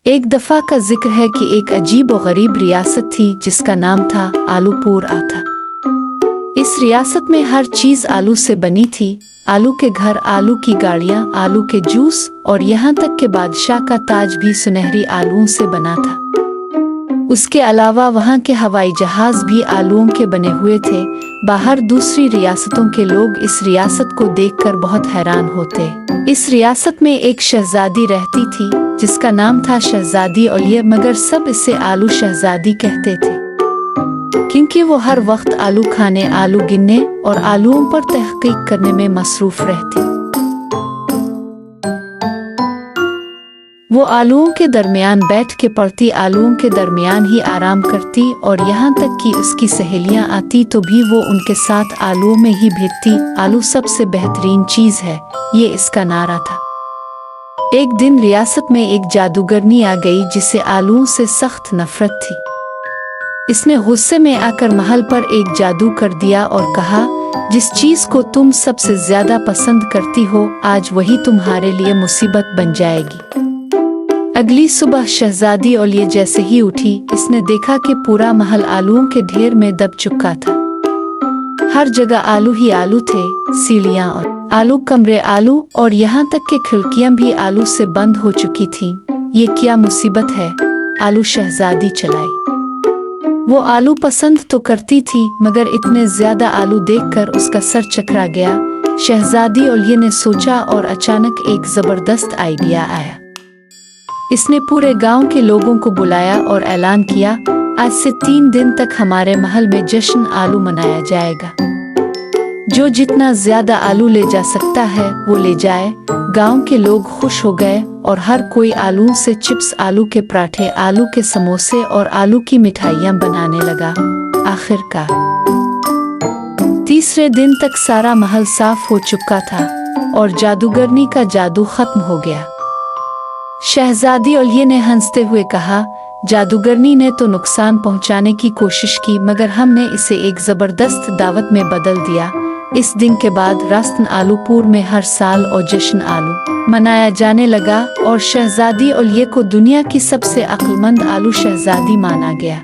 एक दफ़ा का जिक्र है कि एक अजीब और गरीब रियासत थी जिसका नाम था आलूपुर था। इस रियासत में हर चीज़ आलू से बनी थी। आलू के घर, आलू की गाड़ियाँ, आलू के जूस और यहाँ तक के बादशाह का ताज भी सुनहरी आलूओं से बना था। उसके अलावा वहाँ के हवाई जहाज़ भी आलूओं के बने हुए थे। बाहर दूसरी रियासतों के लोग इस रियासत को देखकर बहुत हैरान होते। इस रियासत में एक शहजादी रहती थी जिसका नाम था शहजादी ओलिया, मगर सब इसे आलू शहजादी कहते थे क्योंकि वो हर वक्त आलू खाने, आलू गिनने और आलूओं पर तहकीक करने में मसरूफ रहती। वो आलूओं के दरमियान बैठ के पढ़ती, आलूओं के दरमियान ही आराम करती और यहाँ तक कि उसकी सहेलियाँ आती तो भी वो उनके साथ आलूओं में ही भीगती। आलू सबसे बेहतरीन चीज़ है, ये इसका नारा था। एक दिन रियासत में एक जादूगरनी आ गई जिसे आलूओं से सख्त नफरत थी। इसने गुस्से में आकर महल पर एक जादू कर दिया और कहा, जिस चीज़ को तुम सबसे ज्यादा पसंद करती हो आज वही तुम्हारे लिए मुसीबत बन जाएगी। अगली सुबह शहजादी ओलिया जैसे ही उठी, इसने देखा कि पूरा महल आलूओं के ढेर में दब चुका था। हर जगह आलू ही आलू थे, सीढ़ियाँ और आलू, कमरे आलू और यहाँ तक कि खिड़कियाँ भी आलू से बंद हो चुकी थीं। ये क्या मुसीबत है, आलू शहजादी चलाई। वो आलू पसंद तो करती थी मगर इतने ज्यादा आलू देखकर उसका सर चकरा गया। शहजादी ओलिया ने सोचा और अचानक एक जबरदस्त आइडिया आया। इसने पूरे गांव के लोगों को बुलाया और ऐलान किया, आज से 3 दिन तक हमारे महल में जश्न आलू मनाया जाएगा। जो जितना ज्यादा आलू ले जा सकता है वो ले जाए। गांव के लोग खुश हो गए और हर कोई आलू से चिप्स, आलू के पराठे, आलू के समोसे और आलू की मिठाइयाँ बनाने लगा। आखिरकार तीसरे दिन तक सारा महल साफ हो चुका था और जादूगरनी का जादू खत्म हो गया। शहजादी ओलिया ने हंसते हुए कहा, जादूगरनी ने तो नुकसान पहुंचाने की कोशिश की मगर हमने इसे एक जबरदस्त दावत में बदल दिया। इस दिन के बाद रास्तन आलूपुर में हर साल और जश्न आलू मनाया जाने लगा और शहजादी ओलिया को दुनिया की सबसे अक्लमंद आलू शहजादी माना गया।